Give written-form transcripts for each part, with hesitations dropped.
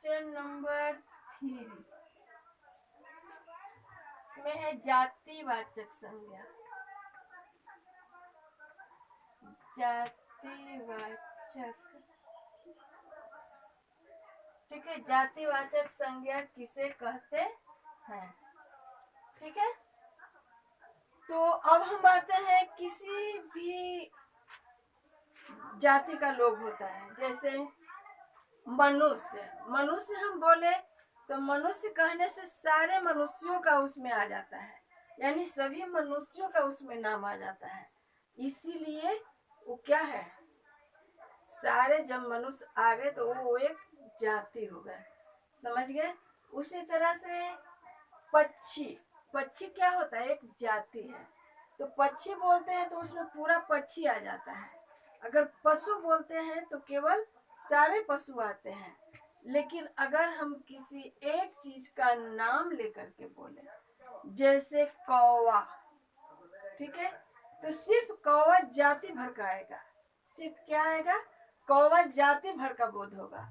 Question number 3 इसमें है जातिवाचक संज्ञा। जातिवाचक, ठीक है, जातिवाचक संज्ञा किसे कहते हैं? ठीक है, तो अब हम आते हैं किसी भी जाति का लोग होता है, जैसे मनुष्य। मनुष्य हम बोले तो मनुष्य कहने से सारे मनुष्यों का उसमें आ जाता है, यानी सभी मनुष्यों का उसमें नाम आ जाता है, इसीलिए वो क्या है, सारे जब मनुष्य आ गए तो वो एक जाति हो गए। समझ गए? उसी तरह से पक्षी, पक्षी क्या होता है, एक जाति है। तो पक्षी बोलते हैं तो उसमें पूरा पक्षी आ जाता है। अगर पशु बोलते हैं तो केवल सारे पशु आते हैं। लेकिन अगर हम किसी एक चीज का नाम लेकर के बोले, जैसे कौवा, ठीक है, तो सिर्फ कौवा जाति भर का आएगा। सिर्फ क्या आएगा? कौवा जाति भर का बोध होगा।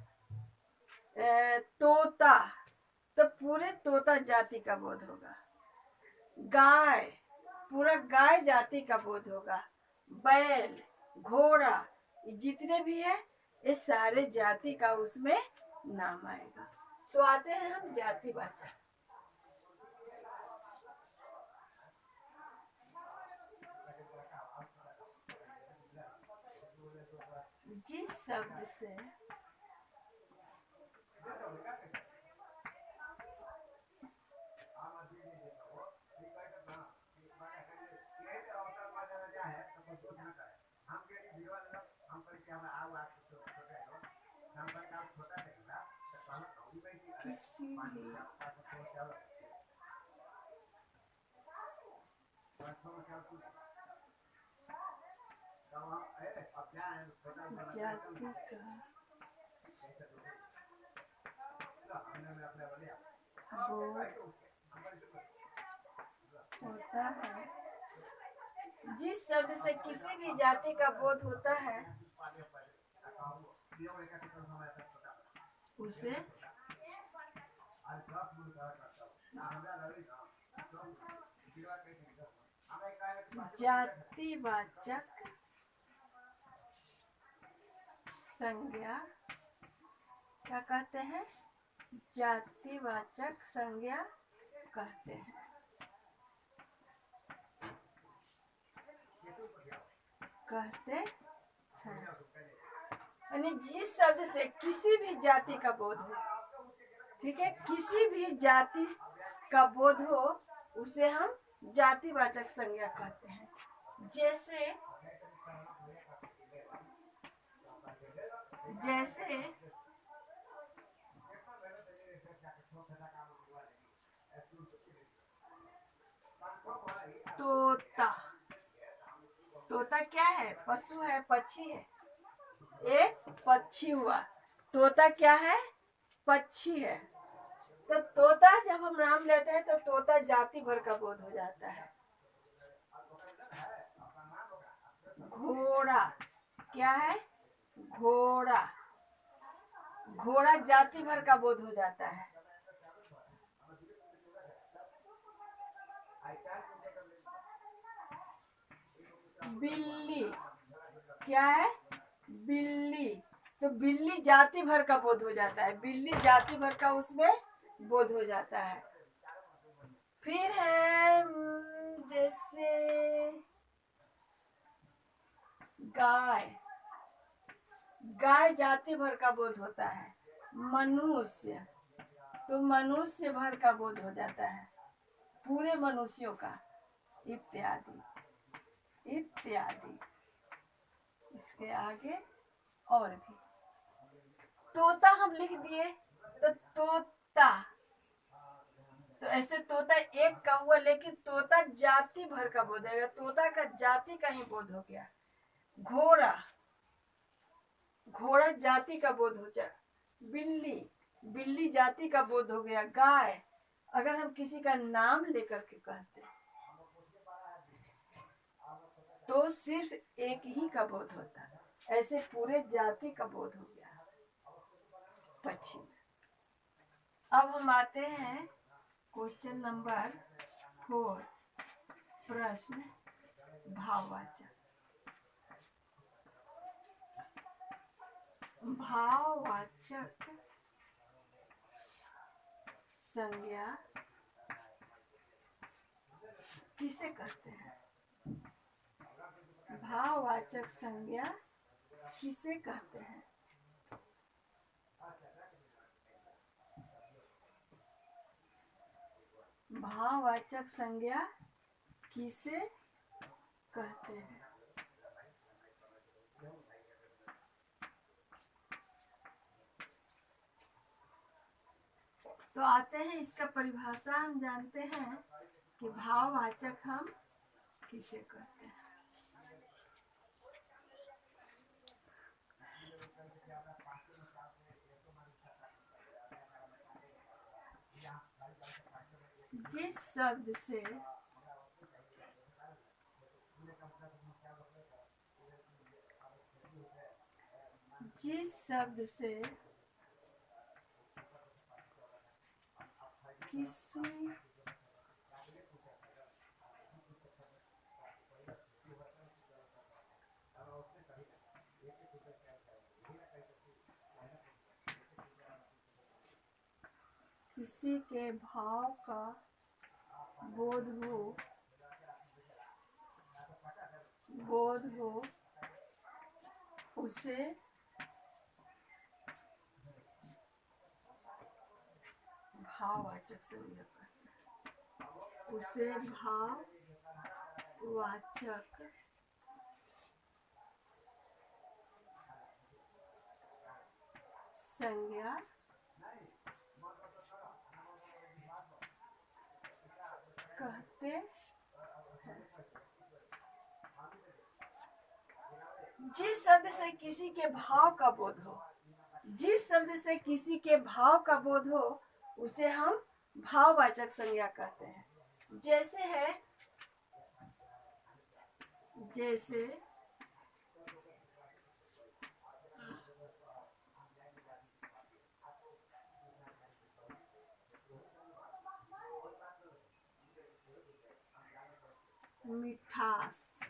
तोता, तो पूरे तोता जाति का बोध होगा। गाय, पूरा गाय जाति का बोध होगा। बैल, घोड़ा, जितने भी है ये सारे जाति का उसमें नाम आएगा। तो आते हैं हम जातिवाचक। जिस शब्द से किसी भी जाति का बोध होता है, जिस शब्द से किसी भी जाति का बोध होता है उसे जातिवाचक संज्ञा क्या कहते हैं? जातिवाचक संज्ञा कहते हैं। कहते हैं यानी जिस शब्द से किसी भी जाति का बोध हो, ठीक है, किसी भी जाति का बोध हो उसे हम जातिवाचक संज्ञा कहते हैं। जैसे जैसे तोता, तोता क्या है? पशु है, पक्षी है, एक पक्षी हुआ। तोता क्या है? पक्षी है। तो तोता जब हम नाम लेते हैं तो तोता जाति भर का बोध हो जाता है। घोड़ा क्या है? घोड़ा, घोड़ा जाति भर का बोध हो जाता है। बिल्ली क्या है? बिल्ली, तो बिल्ली जाति भर का बोध हो जाता है। बिल्ली जाति भर का उसमें बोध हो जाता है। फिर है जैसे गाय, गाय जाति भर का बोध होता है। मनुष्य, तो मनुष्य भर का बोध हो जाता है, पूरे मनुष्यों का, इत्यादि इत्यादि। इसके आगे और भी। तोता हम लिख दिए तो तोता, तो ऐसे तोता एक का हुआ, लेकिन तोता जाति भर का बोध है, तोता का जाति का ही बोध हो गया। घोड़ा, घोड़ा जाति का बोध हो जाए। बिल्ली, बिल्ली जाति का बोध हो गया। गाय, अगर हम किसी का नाम लेकर के कहते हैं तो सिर्फ एक ही का बोध होता है, ऐसे पूरे जाति का बोध हो गया। पक्षी, अब हम आते हैं क्वेश्चन नंबर 4, प्रश्न भाववाचक। भाववाचक संज्ञा किसे कहते हैं? भाववाचक संज्ञा किसे कहते हैं? भाववाचक संज्ञा किसे कहते हैं? तो आते हैं, इसका परिभाषा हम जानते हैं कि भाववाचक हम किसे कहते हैं। जिस शब्द से किसी किसी के भाव का बोध हो उसे भाववाचक संज्ञा कहते हैं। उसे भाववाचक संज्ञा कहते हैं। जिस शब्द से किसी के भाव का बोध हो, जिस शब्द से किसी के भाव का बोध हो उसे हम भाववाचक संज्ञा कहते हैं। जैसे मिठास,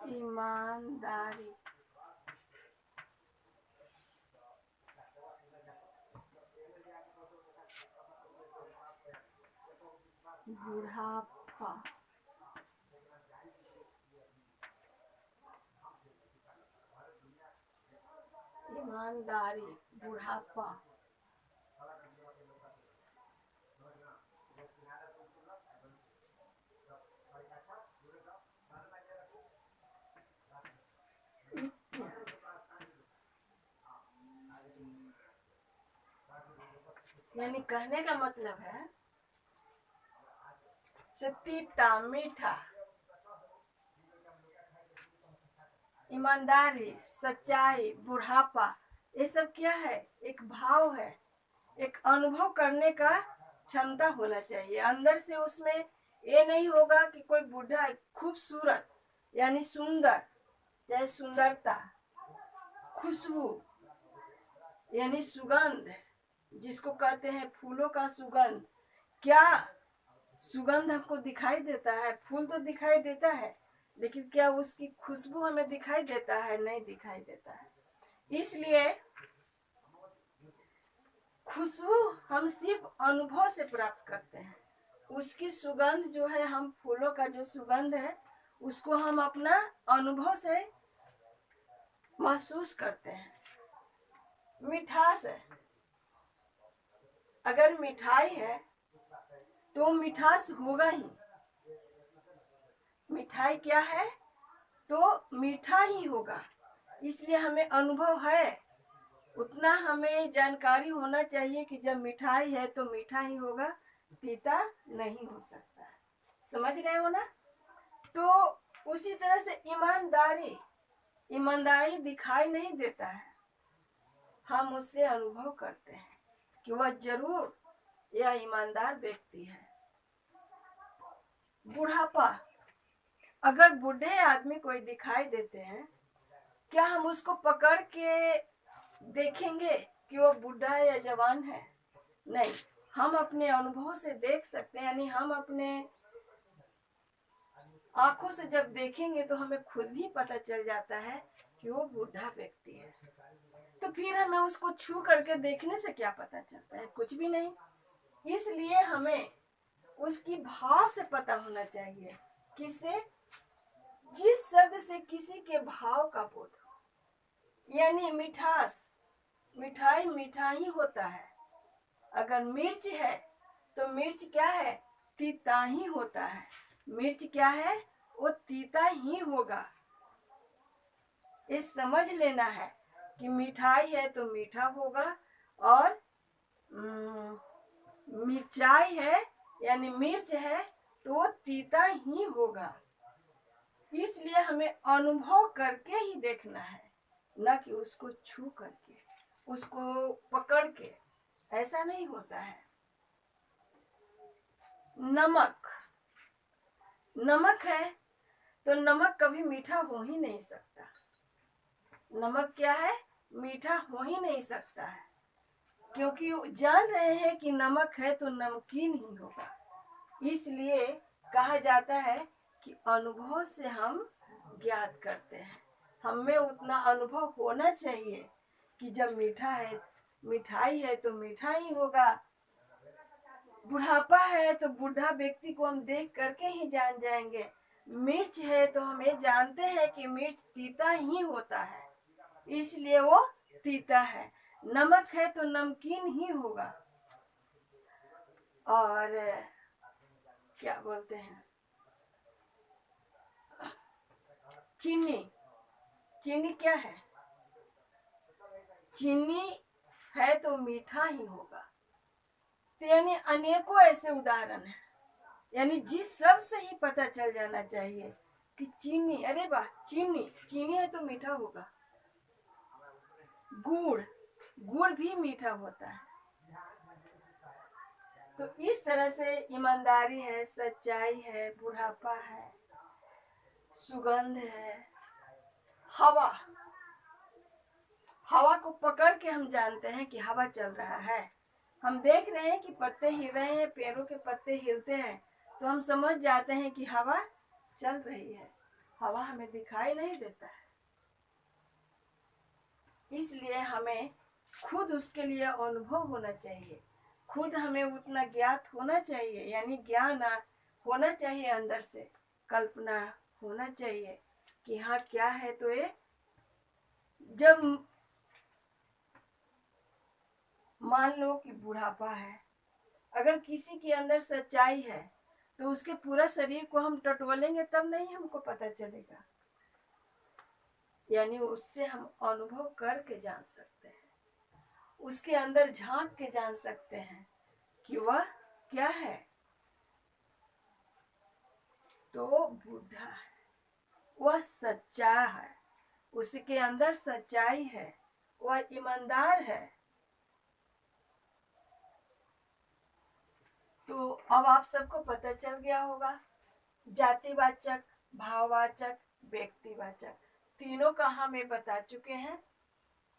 ईमानदारी, बुढ़ापा, ईमानदारी, बुढ़ापा, यानी कहने का मतलब है तीता, मीठा, ईमानदारी, सच्चाई, बुढ़ापा, ये सब क्या है? एक भाव है, एक अनुभव करने का क्षमता होना चाहिए अंदर से। उसमें ये नहीं होगा कि कोई बूढ़ा खूबसूरत यानी सुंदर, चाहे सुंदरता, खुशबू यानी सुगंध, जिसको कहते हैं फूलों का सुगंध। क्या सुगंध हमको दिखाई देता है? फूल तो दिखाई देता है, लेकिन क्या उसकी खुशबू हमें दिखाई देता है? नहीं दिखाई देता है। इसलिए खुशबू हम सिर्फ अनुभव से प्राप्त करते हैं। उसकी सुगंध जो है, हम फूलों का जो सुगंध है उसको हम अपना अनुभव से महसूस करते हैं। मिठास है, अगर मिठाई है तो मिठास होगा ही। मिठाई क्या है? तो मीठा ही होगा। इसलिए हमें अनुभव है, उतना हमें जानकारी होना चाहिए कि जब मिठाई है तो मीठा ही होगा, तीता नहीं हो सकता। समझ रहे हो ना? तो उसी तरह से ईमानदारी दिखाई नहीं देता है, हम उससे अनुभव करते हैं कि वह जरूर यह ईमानदार व्यक्ति है। बुढ़ापा, अगर बूढ़े आदमी कोई दिखाई देते हैं, क्या हम उसको पकड़ के देखेंगे कि वो बूढ़ा है या जवान है? नहीं, हम अपने अनुभव से देख सकते हैं, यानी हम अपने आंखों से जब देखेंगे तो हमें खुद भी पता चल जाता है कि वो बूढ़ा व्यक्ति है। तो फिर हमें उसको छू करके देखने से क्या पता चलता है? कुछ भी नहीं। इसलिए हमें उसकी भाव से पता होना चाहिए। किससे? जिस शब्द से किसी के भाव का बोध हो, यानी मिठास, मिठाई मीठा ही होता है। अगर मिर्च है तो मिर्च क्या है? तीता ही होता है। मिर्च क्या है? वो तीता ही होगा। ये समझ लेना है कि मिठाई है तो मीठा होगा, और मिर्चाई है यानी मिर्च है तो वो तीता ही होगा। इसलिए हमें अनुभव करके ही देखना है, न कि उसको छू करके, उसको पकड़ के। ऐसा नहीं होता है। नमक, नमक है तो नमक कभी मीठा हो ही नहीं सकता। नमक क्या है? मीठा हो ही नहीं सकता है, क्योंकि जान रहे हैं कि नमक है तो नमकीन ही होगा। इसलिए कहा जाता है कि अनुभव से हम ज्ञात करते हैं। हमें उतना अनुभव होना चाहिए कि जब मीठा है, मिठाई है तो मीठा ही होगा। बुढ़ापा है तो बूढ़ा व्यक्ति को हम देख करके ही जान जाएंगे। मिर्च है तो हमें जानते हैं कि मिर्च तीता ही होता है, इसलिए वो तीता है। नमक है तो नमकीन ही होगा। और क्या बोलते हैं, चीनी, चीनी क्या है? चीनी है तो मीठा ही होगा। तो यानी अनेकों ऐसे उदाहरण हैं, यानी जिस सब से ही पता चल जाना चाहिए कि चीनी, अरे वाह, चीनी, चीनी है तो मीठा होगा। गुड़, गुड़ भी मीठा होता है। तो इस तरह से ईमानदारी है, सच्चाई है, बुढ़ापा है, सुगंध है, हवा, हवा को पकड़ के हम जानते हैं कि हवा चल रहा है। हम देख रहे हैं कि पत्ते हिल रहे हैं, पेड़ों के पत्ते हिलते हैं, तो हम समझ जाते हैं कि हवा चल रही है। हवा हमें दिखाई नहीं देता है, इसलिए हमें खुद उसके लिए अनुभव होना चाहिए। खुद हमें उतना ज्ञात होना चाहिए, यानी ज्ञान होना चाहिए, अंदर से कल्पना होना चाहिए कि हाँ क्या है। तो ये जब मान लो कि बुढ़ापा है, अगर किसी के अंदर सच्चाई है तो उसके पूरा शरीर को हम टटोलेंगे तब नहीं हमको पता चलेगा। यानी उससे हम अनुभव करके जान सकते हैं, उसके अंदर झांक के जान सकते हैं कि वह क्या है। तो बूढ़ा है, वह सच्चा है, उसके अंदर सच्चाई है, वह ईमानदार है। तो अब आप सबको पता चल गया होगा, जातिवाचक, भाववाचक, व्यक्तिवाचक, तीनों का हमें बता चुके हैं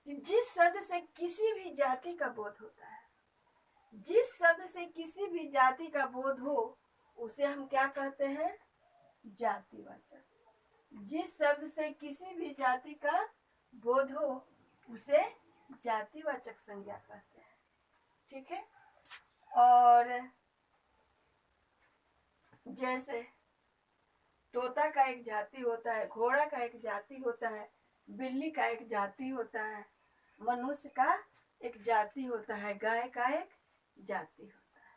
कि जिस शब्द से किसी भी जाति का बोध होता है, जिस शब्द से किसी भी जाति का बोध हो, उसे हम क्या कहते हैं? जातिवाचक। जिस शब्द से किसी भी जाति का बोध हो, उसे जातिवाचक संज्ञा कहते हैं। ठीक है। और जैसे तोता का एक जाति होता है, घोड़ा का एक जाति होता है, बिल्ली का एक जाति होता है, मनुष्य का एक जाति होता है, गाय का एक जाति होता है।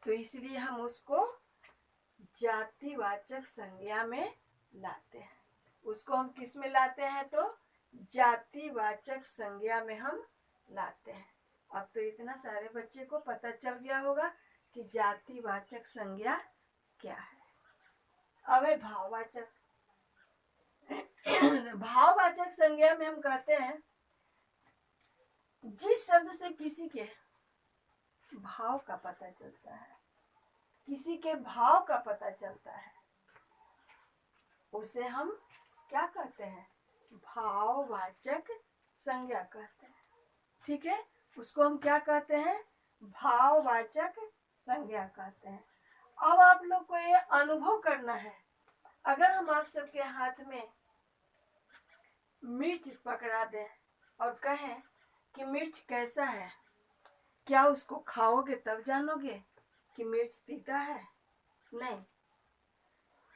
तो इसलिए हम उसको जातिवाचक संज्ञा में लाते हैं। उसको हम किस में लाते हैं? तो जातिवाचक संज्ञा में हम लाते हैं। अब तो इतना सारे बच्चे को पता चल गया होगा कि जातिवाचक संज्ञा क्या है। अब है भाववाचक। भाववाचक संज्ञा में हम कहते हैं जिस शब्द से किसी के भाव का पता चलता है। किसी के भाव का पता चलता है, उसे हम क्या कहते हैं? भाववाचक संज्ञा कहते हैं। ठीक है, उसको हम क्या कहते हैं? भाववाचक संज्ञा कहते हैं। अब आप लोग को ये अनुभव करना है, अगर हम आप सबके हाथ में मिर्च पकड़ा दें और कहें कि मिर्च कैसा है, क्या उसको खाओगे तब जानोगे कि मिर्च तीता है? नहीं,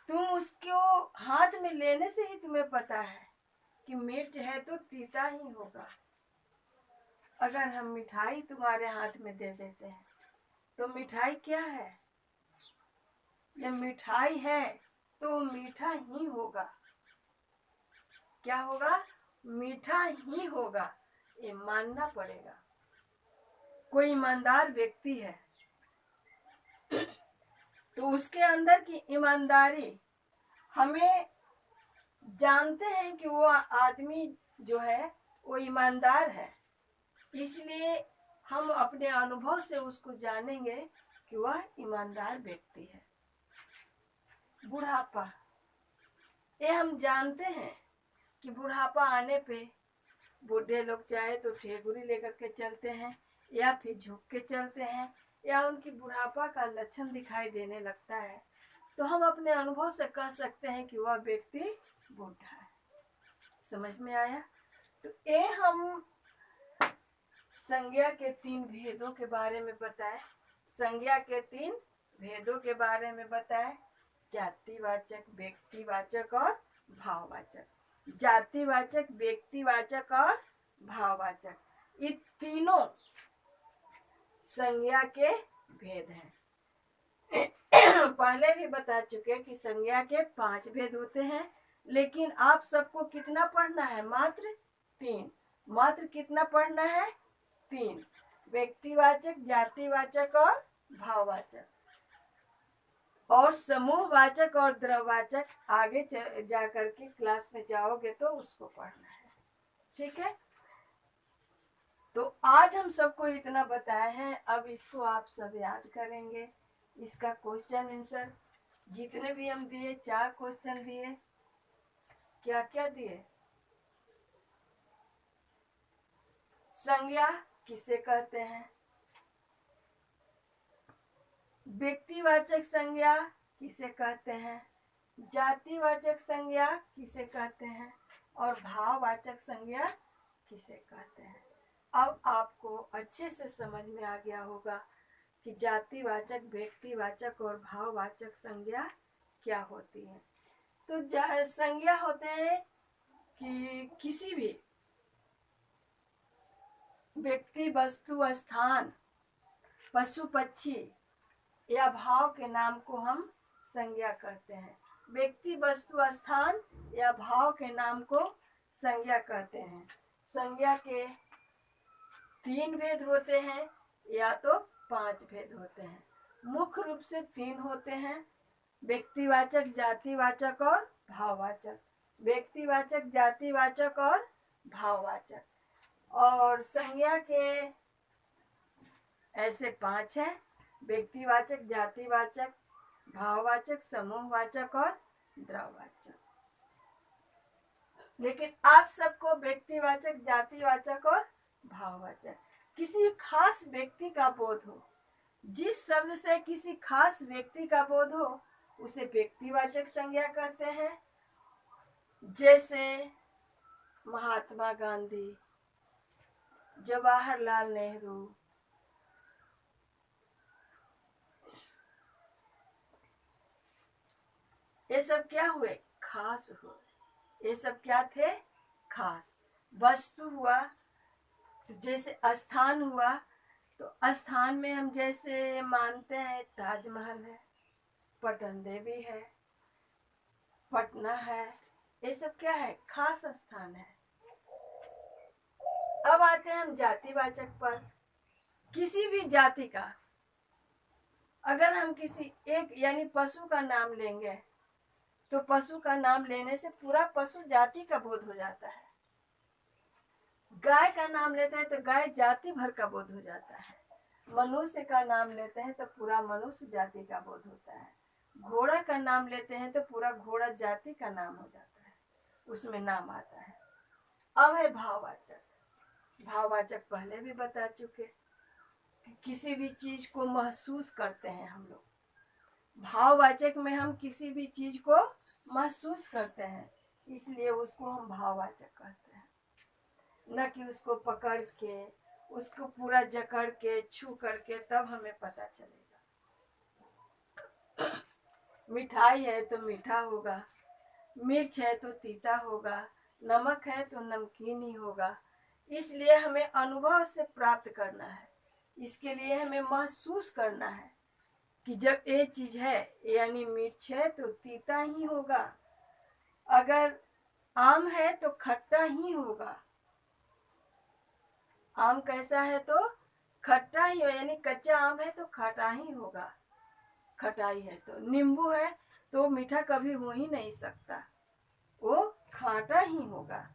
तुम उसको हाथ में लेने से ही तुम्हें पता है कि मिर्च है तो तीता ही होगा। अगर हम मिठाई तुम्हारे हाथ में दे देते हैं तो मिठाई क्या है? ये मिठाई है तो मीठा ही होगा। क्या होगा? मीठा ही होगा, ये मानना पड़ेगा। कोई ईमानदार व्यक्ति है तो उसके अंदर की ईमानदारी हमें जानते हैं कि वो आदमी जो है वो ईमानदार है, इसलिए हम अपने अनुभव से उसको जानेंगे कि वह ईमानदार व्यक्ति है। बुढ़ापा, ये हम जानते हैं कि बुढ़ापा आने पे बूढ़े लोग चाहे तो ठेकुरी लेकर के चलते हैं या फिर झुक के चलते हैं, या उनकी बुढ़ापा का लक्षण दिखाई देने लगता है, तो हम अपने अनुभव से कह सकते हैं कि वह व्यक्ति बूढ़ा है। समझ में आया? तो ये हम संज्ञा के 3 भेदों के बारे में बताए। संज्ञा के 3 भेदों के बारे में बताए, जातिवाचक, व्यक्तिवाचक और भाववाचक। जातिवाचक, व्यक्तिवाचक और भाववाचक, ये तीनों संज्ञा के भेद हैं। पहले भी बता चुके कि संज्ञा के 5 भेद होते हैं, लेकिन आप सबको कितना पढ़ना है? मात्र 3। मात्र कितना पढ़ना है? 3। व्यक्तिवाचक, जातिवाचक और भाववाचक। और समूहवाचक और द्रववाचक आगे जा करके क्लास में जाओगे तो उसको पढ़ना है। ठीक है, तो आज हम सबको इतना बताए हैं, अब इसको आप सब याद करेंगे। इसका क्वेश्चन आंसर जितने भी हम दिए, 4 क्वेश्चन दिए, क्या क्या दिए? संज्ञा किसे कहते हैं? व्यक्तिवाचक संज्ञा किसे कहते हैं? जातिवाचक संज्ञा किसे कहते हैं? और भाववाचक संज्ञा किसे कहते हैं? अब आपको अच्छे से समझ में आ गया होगा कि जातिवाचक, व्यक्तिवाचक और भाववाचक संज्ञा क्या होती है। तो संज्ञा होते हैं कि किसी भी व्यक्ति, वस्तु, स्थान, पशु, पक्षी या भाव के नाम को हम संज्ञा कहते हैं। व्यक्ति, वस्तु, स्थान या भाव के नाम को संज्ञा कहते हैं। संज्ञा के 3 भेद होते हैं या तो 5 भेद होते हैं। मुख्य रूप से 3 होते हैं, व्यक्तिवाचक, जातिवाचक और भाववाचक। व्यक्तिवाचक, जातिवाचक और भाववाचक। और संज्ञा के ऐसे 5 हैं, व्यक्तिवाचक, जातिवाचक, भाववाचक, समूहवाचक और द्रववाचक। लेकिन आप सबको व्यक्तिवाचक, जातिवाचक और भाववाचक, किसी खास व्यक्ति का बोध हो, जिस शब्द से किसी खास व्यक्ति का बोध हो उसे व्यक्तिवाचक संज्ञा कहते हैं। जैसे महात्मा गांधी, जवाहरलाल नेहरू, ये सब क्या हुए? खास हुए। ये सब क्या थे? खास। वस्तु हुआ तो जैसे स्थान हुआ, तो स्थान में हम जैसे मानते हैं ताजमहल है, पटन देवी है, पटना है, ये सब क्या है? खास स्थान है। अब आते हैं हम जातिवाचक पर। किसी भी जाति का अगर हम किसी एक यानी पशु का नाम लेंगे तो पशु का नाम लेने से पूरा पशु जाति का बोध हो जाता है। गाय का नाम लेते हैं तो गाय जाति भर का बोध हो जाता है। मनुष्य का नाम लेते हैं तो पूरा मनुष्य जाति का बोध होता है। घोड़ा का नाम लेते हैं तो पूरा घोड़ा जाति का नाम हो जाता है, उसमें नाम आता है। अब है भाववाचक। भाववाचक पहले भी बता चुके कि किसी भी चीज को महसूस करते हैं हम लोग। भाववाचक में हम किसी भी चीज को महसूस करते हैं, इसलिए उसको हम भाववाचक कहते हैं। न कि उसको पकड़ के, उसको पूरा जकड़ के, छू करके तब हमें पता चलेगा। मिठाई है तो मीठा होगा, मिर्च है तो तीता होगा, नमक है तो नमकीन ही होगा। इसलिए हमें अनुभव से प्राप्त करना है, इसके लिए हमें महसूस करना है कि जब ये चीज है यानी मिर्च है तो तीता ही होगा, अगर आम है तो खट्टा ही होगा। आम कैसा है तो खट्टा ही हो, यानी कच्चा आम है तो खट्टा ही होगा। खटाई है तो नींबू है तो मीठा कभी हो ही नहीं सकता, वो खाटा ही होगा।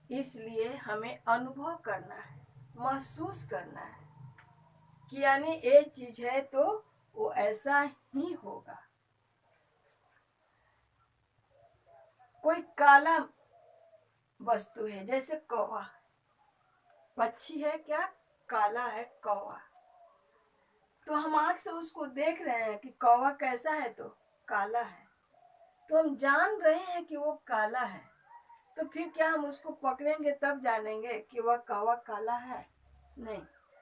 इसलिए हमें अनुभव करना है, महसूस करना है कि यानी ये चीज है तो वो ऐसा ही होगा। कोई काला वस्तु है जैसे कौवा, पक्षी है क्या, काला है कौवा, तो हम आंख से उसको देख रहे हैं कि कौवा कैसा है तो काला है, तो हम जान रहे हैं कि वो काला है। तो फिर क्या हम उसको पकड़ेंगे तब जानेंगे कि वह कौवा काला है? नहीं,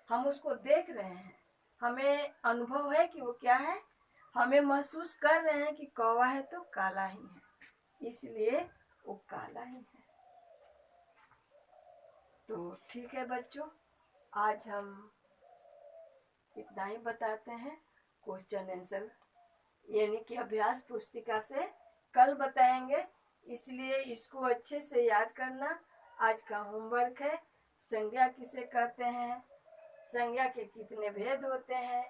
हम उसको देख रहे हैं, हमें अनुभव है कि वो क्या है, हमें महसूस कर रहे हैं कि कौवा है तो काला ही है, इसलिए वो काला ही है। तो ठीक है बच्चों, आज हम इतना ही बताते हैं। क्वेश्चन आंसर यानी कि अभ्यास पुस्तिका से कल बताएंगे, इसलिए इसको अच्छे से याद करना। आज का होमवर्क है, संज्ञा किसे कहते हैं, संज्ञा के कितने भेद होते हैं,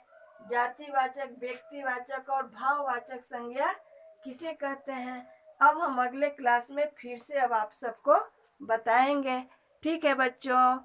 जातिवाचक, व्यक्तिवाचक और भाववाचक संज्ञा किसे कहते हैं। अब हम अगले क्लास में फिर से अब आप सबको बताएंगे। ठीक है बच्चों।